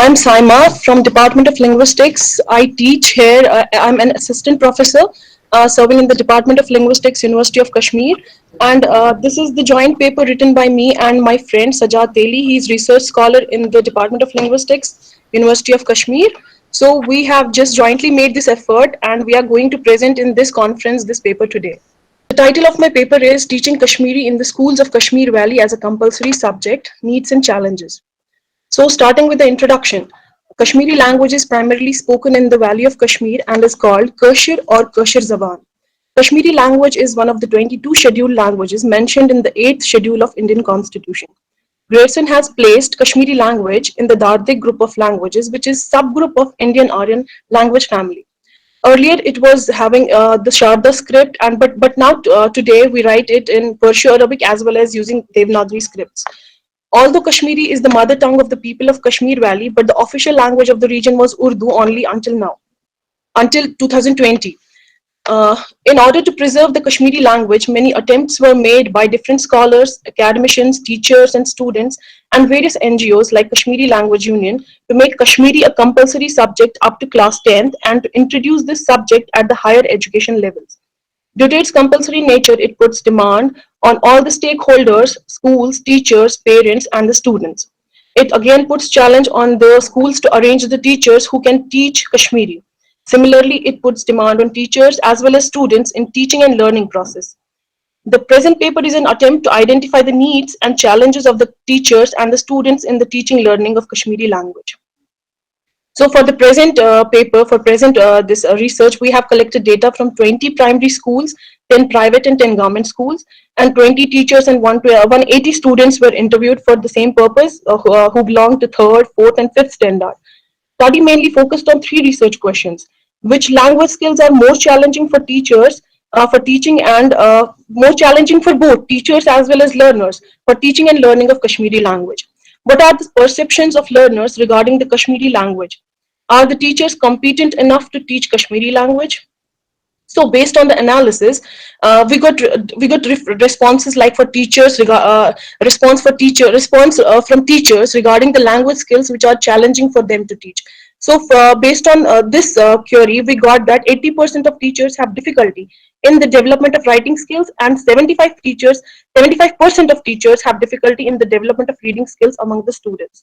I'm Saima from Department of Linguistics. I teach here. I'm an assistant professor serving in the Department of Linguistics, University of Kashmir. And this is the joint paper written by me and my friend Sajad Teli. He's research scholar in the Department of Linguistics, University of Kashmir. So we have just jointly made this effort, and we are going to present in this conference this paper today. The title of my paper is Teaching Kashmiri in the Schools of Kashmir Valley as a Compulsory Subject, Needs and Challenges. So, starting with the introduction, Kashmiri language is primarily spoken in the Valley of Kashmir and is called Kashir or Kashir Zaban. Kashmiri language is one of the 22 scheduled languages mentioned in the 8th schedule of Indian Constitution. Grierson has placed Kashmiri language in the Dardic group of languages, which is subgroup of Indian Aryan language family. Earlier, it was having the Sharda script, and but now today we write it in Perso-Arabic as well as using Devanagari scripts. Although Kashmiri is the mother tongue of the people of Kashmir Valley, but the official language of the region was Urdu only until now, until 2020. In order to preserve the Kashmiri language, many attempts were made by different scholars, academicians, teachers, and students, and various NGOs like Kashmiri Language Union to make Kashmiri a compulsory subject up to class 10th and to introduce this subject at the higher education levels. Due to its compulsory nature, it puts demand on all the stakeholders, schools, teachers, parents, and the students. It again puts challenge on the schools to arrange the teachers who can teach Kashmiri. Similarly, it puts demand on teachers as well as students in teaching and learning process. The present paper is an attempt to identify the needs and challenges of the teachers and the students in the teaching learning of Kashmiri language. So for the present paper, for present this research, we have collected data from 20 primary schools, 10 private and 10 government schools, and 20 teachers and 180 students were interviewed for the same purpose who belong to third, fourth, and fifth standard. Study mainly focused on three research questions: which language skills are more challenging for teachers for teaching and more challenging for both teachers as well as learners for teaching and learning of Kashmiri language? What are the perceptions of learners regarding the Kashmiri language? Are the teachers competent enough to teach Kashmiri language? So based on the analysis, we got responses like for teachers, response from teachers regarding the language skills which are challenging for them to teach. So based on this query, we got that 80% of teachers have difficulty in the development of writing skills, and 75% of teachers have difficulty in the development of reading skills among the students.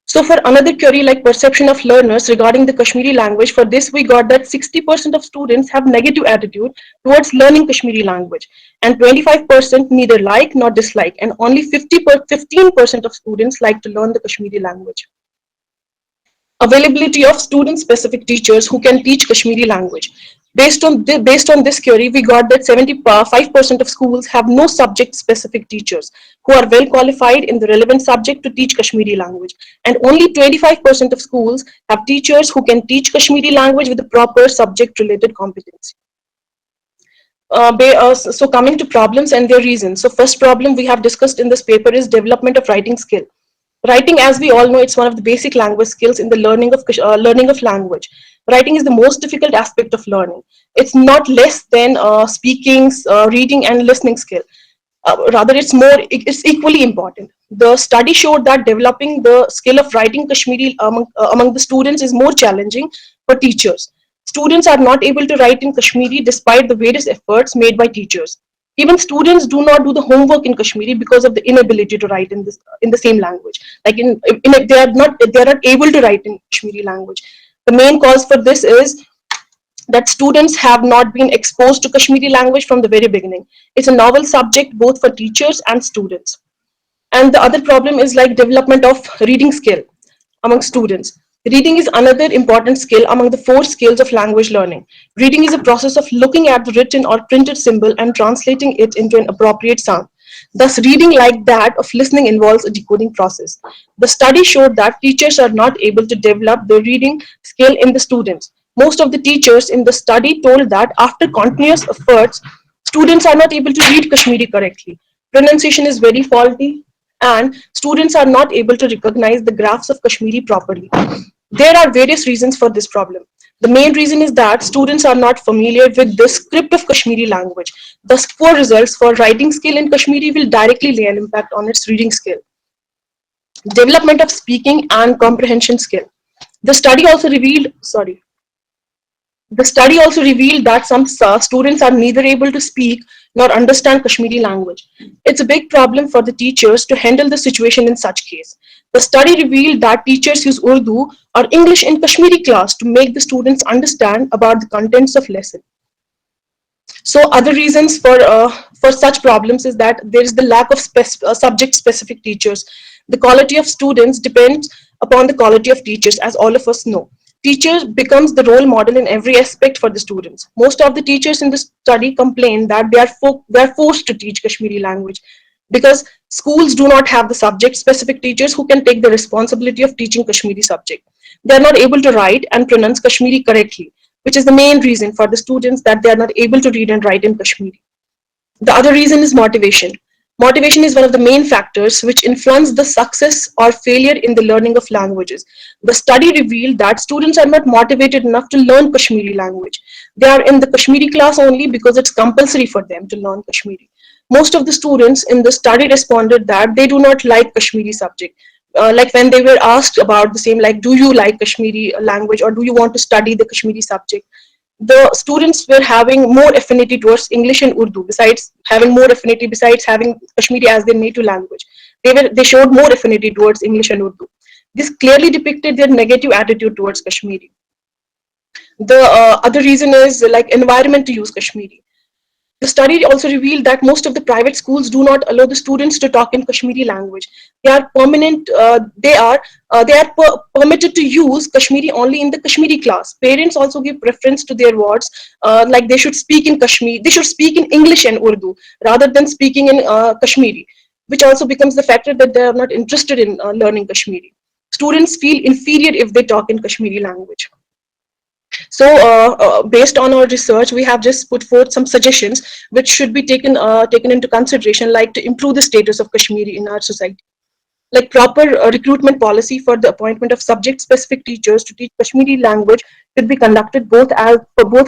So for another query like perception of learners regarding the Kashmiri language, for this we got that 60% of students have negative attitude towards learning Kashmiri language, and 25% neither like nor dislike, and only 15% of students like to learn the Kashmiri language. Availability of student-specific teachers who can teach Kashmiri language. Based on this query, we got that 75% of schools have no subject-specific teachers who are well qualified in the relevant subject to teach Kashmiri language, and only 25% of schools have teachers who can teach Kashmiri language with the proper subject-related competency. So coming to problems and their reasons. So first problem we have discussed in this paper is development of writing skill. Writing, as we all know, it's one of the basic language skills in the learning of language. Writing is the most difficult aspect of learning. It's not less than speaking, reading, and listening skill. Rather, it's equally important. The study showed that developing the skill of writing Kashmiri among the students is more challenging for teachers. Students are not able to write in Kashmiri despite the various efforts made by teachers. Even students do not do the homework in Kashmiri because of the inability to write in the same language. Like they are not able to write in Kashmiri language. The main cause for this is that students have not been exposed to Kashmiri language from the very beginning. It's a novel subject both for teachers and students. And the other problem is like development of reading skill among students. Reading is another important skill among the four skills of language learning. Reading is a process of looking at the written or printed symbol and translating it into an appropriate sound. Thus, reading, like that of listening, involves a decoding process. The study showed that teachers are not able to develop the reading skill in the students. Most of the teachers in the study told that after continuous efforts, students are not able to read Kashmiri correctly. Pronunciation is very faulty, and students are not able to recognize the graphs of Kashmiri properly. There are various reasons for this problem. The main reason is that students are not familiar with the script of Kashmiri language. Thus, poor results for writing skill in Kashmiri will directly lay an impact on its reading skill. development of speaking and comprehension skill. The study also revealed, sorry, the study also revealed that some students are neither able to speak nor understand Kashmiri language. It's a big problem for the teachers to handle the situation in such case. The study revealed that teachers use Urdu or English in Kashmiri class to make the students understand about the contents of lesson. So other reasons for such problems is that there is the lack of subject specific teachers. The quality of students depends upon the quality of teachers, as all of us know. Teacher becomes the role model in every aspect for the students. Most of the teachers in the study complain that they are forced to teach Kashmiri language because schools do not have the subject specific teachers who can take the responsibility of teaching Kashmiri subject. They are not able to write and pronounce Kashmiri correctly, which is the main reason for the students that they are not able to read and write in Kashmiri. The other reason is motivation. Motivation is one of the main factors which influence the success or failure in the learning of languages. The study revealed that students are not motivated enough to learn Kashmiri language. They are in the Kashmiri class only because it's compulsory for them to learn Kashmiri. Most of the students in the study responded that they do not like Kashmiri subject. Like when they were asked about the same, like, do you like Kashmiri language or do you want to study the Kashmiri subject? The students were having more affinity towards English and Urdu, besides having more affinity, besides having Kashmiri as their native language. They showed more affinity towards English and Urdu. This clearly depicted their negative attitude towards Kashmiri. The other reason is like environment to use Kashmiri. The study also revealed that most of the private schools do not allow the students to talk in Kashmiri language. They are permanent. Permitted to use Kashmiri only in the Kashmiri class. Parents also give preference to their words, like they should speak in Kashmiri. They should speak in English and Urdu rather than speaking in Kashmiri, which also becomes the factor that they are not interested in learning Kashmiri. Students feel inferior if they talk in Kashmiri language. So, based on our research, we have just put forth some suggestions which should be taken into consideration, like to improve the status of Kashmiri in our society. Like proper recruitment policy for the appointment of subject-specific teachers to teach Kashmiri language should be conducted both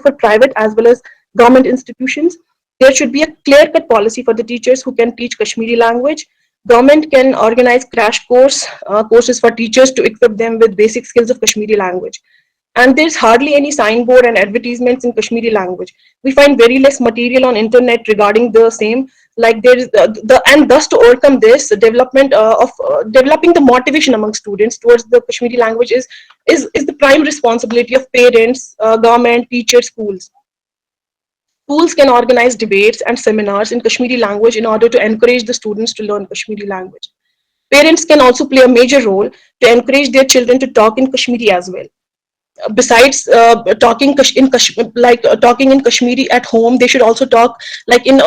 for private as well as government institutions. There should be a clear-cut policy for the teachers who can teach Kashmiri language. Government can organize courses for teachers to equip them with basic skills of Kashmiri language. And there's hardly any signboard and advertisements in Kashmiri language. We find very less material on internet regarding the same. Like there is and thus to overcome this, the development of developing the motivation among students towards the Kashmiri language is the prime responsibility of parents, government, teachers, schools. Schools can organize debates and seminars in Kashmiri language in order to encourage the students to learn Kashmiri language. Parents can also play a major role to encourage their children to talk in Kashmiri as well. Besides talking in Kashmiri at home, they should also talk like in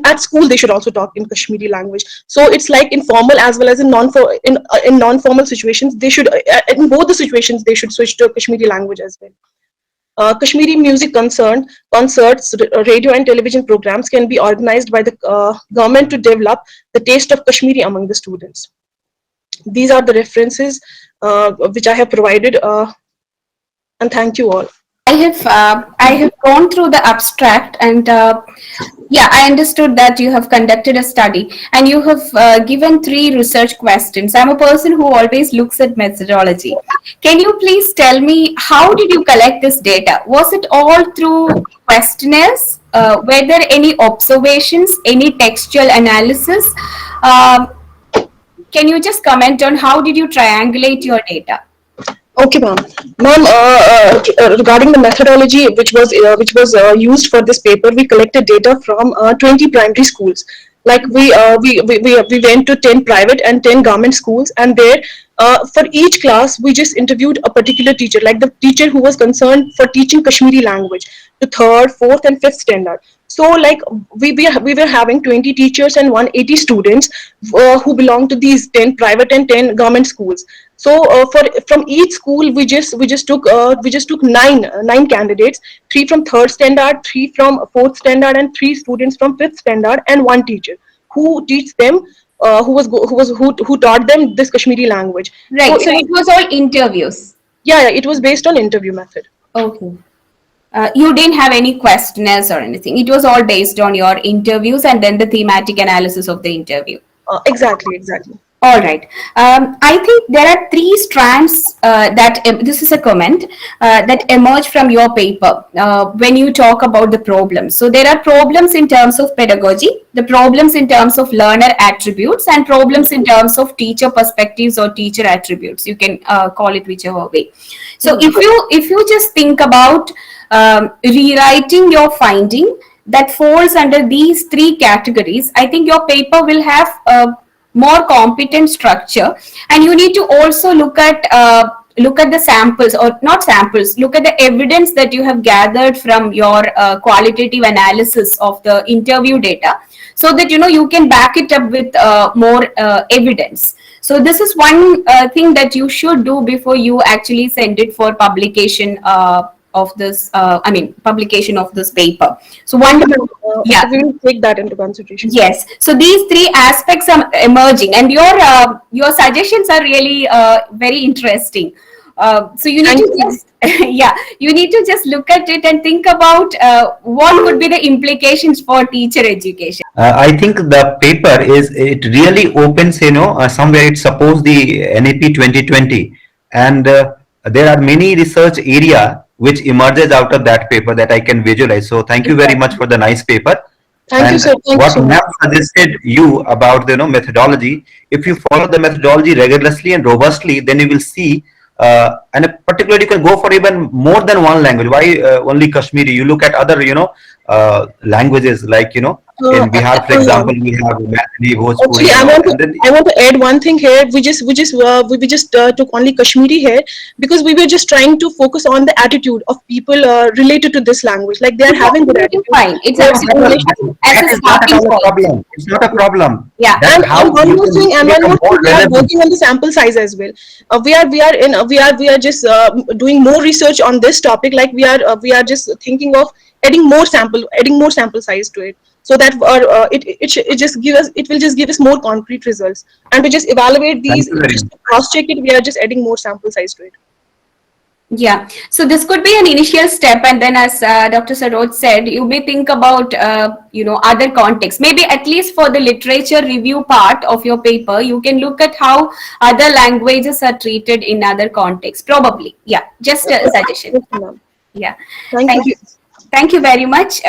at school. They should also talk in Kashmiri language. So it's like in formal as well as in non-formal situations. They should in both the situations they should switch to Kashmiri language as well. Kashmiri music concerts, radio and television programs can be organized by the government to develop the taste of Kashmiri among the students. These are the references which I have provided. And thank you all. I have gone through the abstract and yeah, I understood that you have conducted a study and you have given three research questions. I'm a person who always looks at methodology. Can you please tell me how did you collect this data? Was it all through questionnaires? Were there any observations, any textual analysis? Um, can you just comment on how did you triangulate your data? Okay, ma'am. Ma'am, regarding the methodology which was used for this paper, we collected data from 20 primary schools. Like we went to 10 private and 10 government schools, and there for each class we just interviewed a particular teacher, like the teacher who was concerned for teaching Kashmiri language to third, fourth, and fifth standard. So like we were having 20 teachers and 180 students who belong to these 10 private and 10 government schools. So for from each school we just took nine candidates, three from third standard, three from fourth standard, and three students from fifth standard, and one teacher who teach them who taught them this Kashmiri language. So Right, so it was all interviews. yeah, it was based on interview method. Okay. You didn't have any questionnaires or anything. It was all based on your interviews and then the thematic analysis of the interview. Exactly. All right. I think there are three strands this is a comment that emerge from your paper when you talk about the problems. So there are problems in terms of pedagogy, the problems in terms of learner attributes, and problems in terms of teacher perspectives or teacher attributes. You can call it whichever way. So Mhm. if you just think about rewriting your finding that falls under these three categories, I think your paper will have a more competent structure. And you need to also look at the samples, or not samples, look at the evidence that you have gathered from your qualitative analysis of the interview data, so that you can back it up with more evidence. So this is one thing that you should do before you actually send it for publication of this publication of this paper. So Thank one, you, ma'am. yeah. We will take that into consideration. Yes. So these three aspects are emerging, and your suggestions are really very interesting. So you need Thank to you. just yeah, you need to just look at it and think about what could be the implications for teacher education. I think the paper is, it really opens, somewhere it supports the NAP 2020, and there are many research area which emerges out of that paper that I can visualize. So thank you very much Exactly. for the nice paper. Thank you, And sir. Thank you what so much. Ma'am suggested you about the methodology, if you follow the methodology rigorously and robustly, then you will see, and particularly you can go for even more than one language. Why only Kashmiri? You look at other languages, like in Bihar, for Uh, example, we have Maithili, Actually, Bhojpuri, and then I want to add one thing here. We just took only Kashmiri here because we were just trying to focus on the attitude of people related to this language. Like they are It's having good absolutely attitude fine. It's towards the absolutely English. fine as that a is not at starting all a point. problem. It's not a problem. Yeah. That how One you more can thing, and make one a more thing, more we are relevant. working on the sample size as well. We are just doing more research on this topic. Like we are just thinking of adding more sample size to it, so that it will just give us more concrete results. And to just evaluate Thank these, you very just much. to cross check it, we are just adding more sample size to it. Yeah, so this could be an initial step, and then, as Dr. Saroj said, you may think about other contexts. Maybe at least for the literature review part of your paper, you can look at how other languages are treated in other contexts. Probably, yeah. Just a suggestion. Okay, ma'am. Yeah, Thank you. thank you, thank you very much.